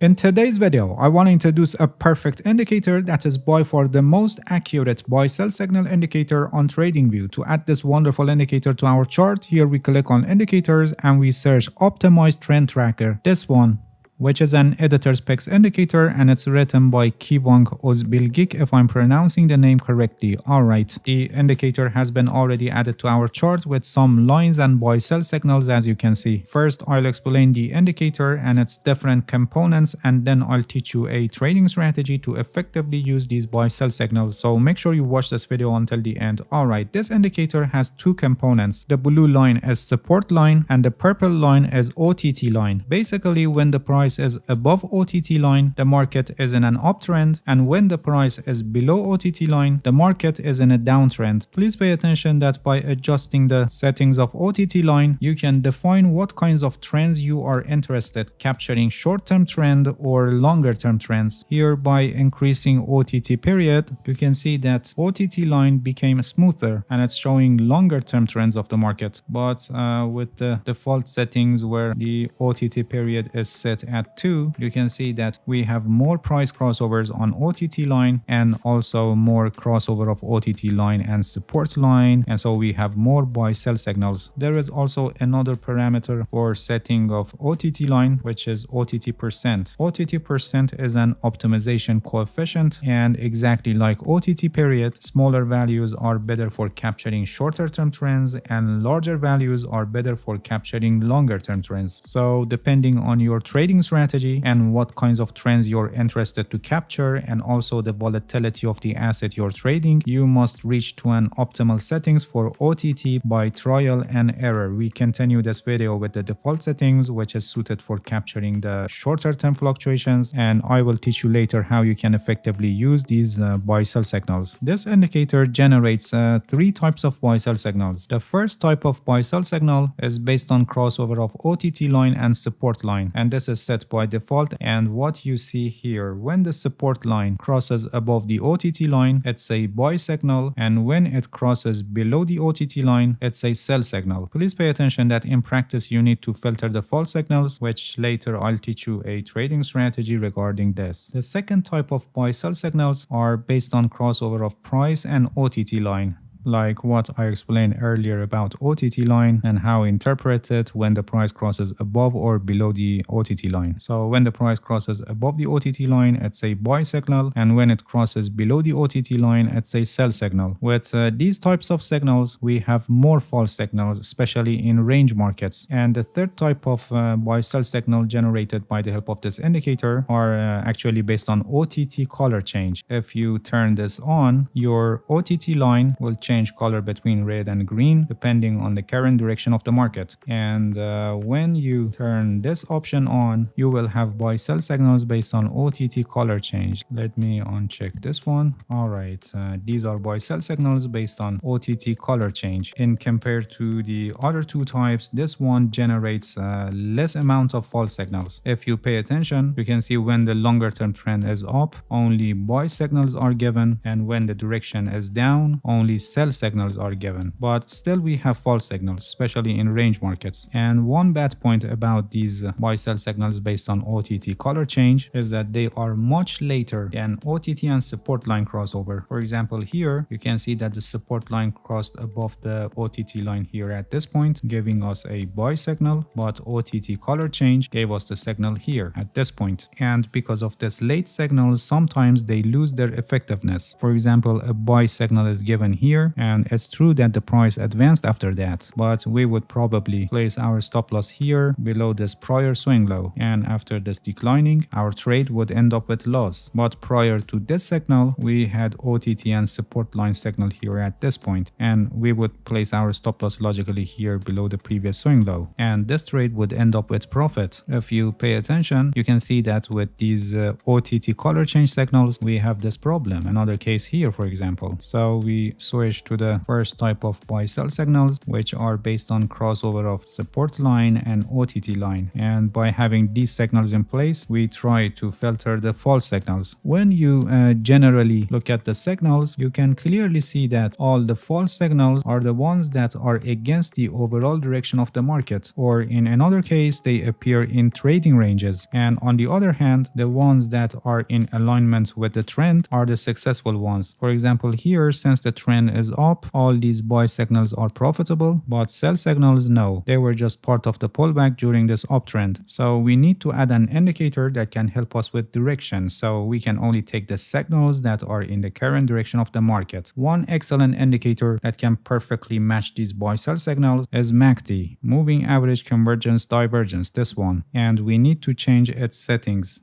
In today's video, I want to introduce a perfect indicator that is by far the most accurate buy-sell signal indicator on TradingView. To add this wonderful indicator to our chart, here we click on indicators and we search optimized trend tracker, this one, which is an editor's picks indicator, and it's written by Kivang Ozbilgik if I'm pronouncing the name correctly. Alright, the indicator has been already added to our chart with some lines and buy-sell signals as you can see. First, I'll explain the indicator and its different components, and then I'll teach you a trading strategy to effectively use these buy-sell signals. So make sure you watch this video until the end. Alright, this indicator has two components. The blue line is support line and the purple line is OTT line. Basically, when the price is above OTT line, the market is in an uptrend, and when the price is below OTT line, the market is in a downtrend. Please pay attention that by adjusting the settings of OTT line, you can define what kinds of trends you are interested, capturing short-term trend or longer-term trends. Here, by increasing OTT period, you can see that OTT line became smoother and it's showing longer-term trends of the market. But with the default settings where the OTT period is set at 2, you can see that we have more price crossovers on OTT line and also more crossover of OTT line and support line, and so we have more buy sell signals. There is also another parameter for setting of OTT line, which is OTT percent. OTT percent is an optimization coefficient, and exactly like OTT period, smaller values are better for capturing shorter term trends and larger values are better for capturing longer term trends. So depending on your trading strategy and what kinds of trends you're interested to capture, and also the volatility of the asset you're trading, you must reach to an optimal settings for OTT by trial and error. We continue this video with the default settings, which is suited for capturing the shorter term fluctuations, and I will teach you later how you can effectively use these buy sell signals. This indicator generates three types of buy sell signals. The first type of buy sell signal is based on crossover of OTT line and support line, and this is set by default. And what you see here, when the support line crosses above the OTT line, it's a buy signal, and when it crosses below the OTT line, it's a sell signal. Please pay attention that in practice you need to filter the false signals, which later I'll teach you a trading strategy regarding this. The second type of buy sell signals are based on crossover of price and OTT line, like what I explained earlier about OTT line and how interpret it when the price crosses above or below the OTT line. So when the price crosses above the OTT line, it's a buy signal, and when it crosses below the OTT line, it's a sell signal. With these types of signals, we have more false signals, especially in range markets. And the third type of buy sell signal generated by the help of this indicator are actually based on OTT color change. If you turn this on, your OTT line will change color between red and green depending on the current direction of the market. And when you turn this option on, you will have buy sell signals based on OTT color change. Let me uncheck this one. Alright, these are buy sell signals based on OTT color change. In compared to the other two types, this one generates less amount of false signals. If you pay attention, you can see when the longer term trend is up, only buy signals are given, and when the direction is down, only sell signals are given. But still we have false signals, especially in range markets. And one bad point about these buy sell signals based on OTT color change is that they are much later than OTT and support line crossover. For example, here you can see that the support line crossed above the OTT line here at this point, giving us a buy signal, but OTT color change gave us the signal here at this point. And because of this late signal, sometimes they lose their effectiveness. For example, a buy signal is given here, and it's true that the price advanced after that, but we would probably place our stop loss here below this prior swing low, and after this declining, our trade would end up with loss. But prior to this signal, we had OTT and support line signal here at this point, and we would place our stop loss logically here below the previous swing low, and this trade would end up with profit. If you pay attention, you can see that with these OTT color change signals, we have this problem. Another case here, for example. So we switch switch to the first type of buy-sell signals, which are based on crossover of support line and OTT line. And by having these signals in place, we try to filter the false signals. When you generally look at the signals, you can clearly see that all the false signals are the ones that are against the overall direction of the market, or in another case, they appear in trading ranges. And on the other hand, the ones that are in alignment with the trend are the successful ones. For example, here, since the trend is up, all these buy signals are profitable, but sell signals, no. They were just part of the pullback during this uptrend. So we need to add an indicator that can help us with direction. So we can only take the signals that are in the current direction of the market. One excellent indicator that can perfectly match these buy-sell signals is MACD, Moving Average Convergence Divergence, this one. And we need to change its settings.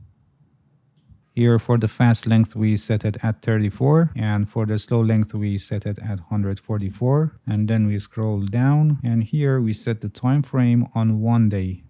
Here for the fast length we set it at 34, and for the slow length we set it at 144, and then we scroll down, and here we set the time frame on 1 day.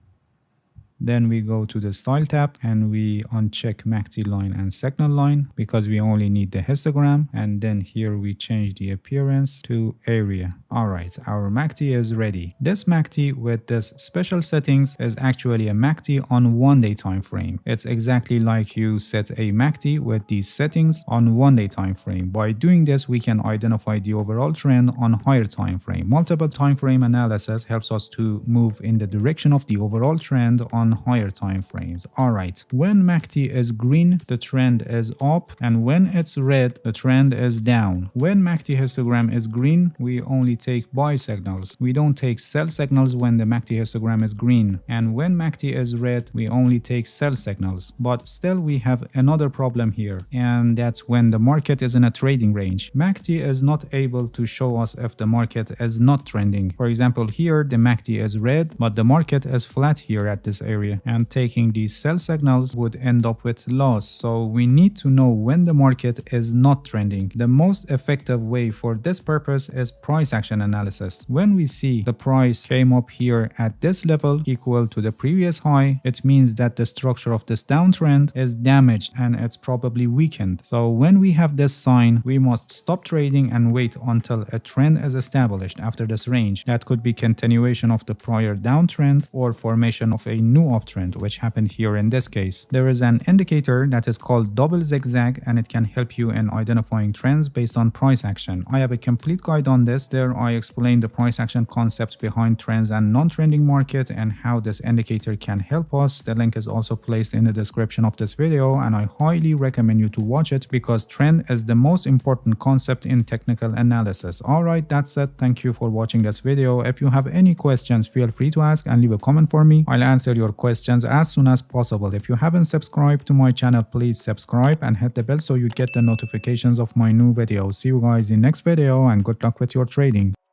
Then we go to the style tab and we uncheck MACD line and signal line because we only need the histogram, and then here we change the appearance to area. Alright, our MACD is ready. This MACD with this special settings is actually a MACD on 1 day time frame. It's exactly like you set a MACD with these settings on 1 day time frame. By doing this, we can identify the overall trend on higher time frame. Multiple time frame analysis helps us to move in the direction of the overall trend on higher time frames. Alright, when MACD is green, the trend is up, and when it's red, the trend is down. When MACD histogram is green, we only take buy signals. We don't take sell signals when the MACD histogram is green, and when MACD is red, we only take sell signals. But still we have another problem here, and that's when the market is in a trading range. MACD is not able to show us if the market is not trending. For example, here the MACD is red, but the market is flat here at this area, and taking these sell signals would end up with loss. So we need to know when the market is not trending. The most effective way for this purpose is price action analysis. When we see the price came up here at this level equal to the previous high, it means that the structure of this downtrend is damaged and it's probably weakened. So when we have this sign, we must stop trading and wait until a trend is established after this range. That could be continuation of the prior downtrend or formation of a new uptrend, which happened here in this case. There is an indicator that is called double zigzag, and it can help you in identifying trends based on price action. I have a complete guide on this. There I explain the price action concepts behind trends and non-trending market and how this indicator can help us. The link is also placed in the description of this video, and I highly recommend you to watch it because trend is the most important concept in technical analysis. Alright, that's it. Thank you for watching this video. If you have any questions, feel free to ask and leave a comment for me. I'll answer your questions as soon as possible. If you haven't subscribed to my channel, please subscribe and hit the bell so you get the notifications of my new videos. See you guys in next video, and good luck with your trading.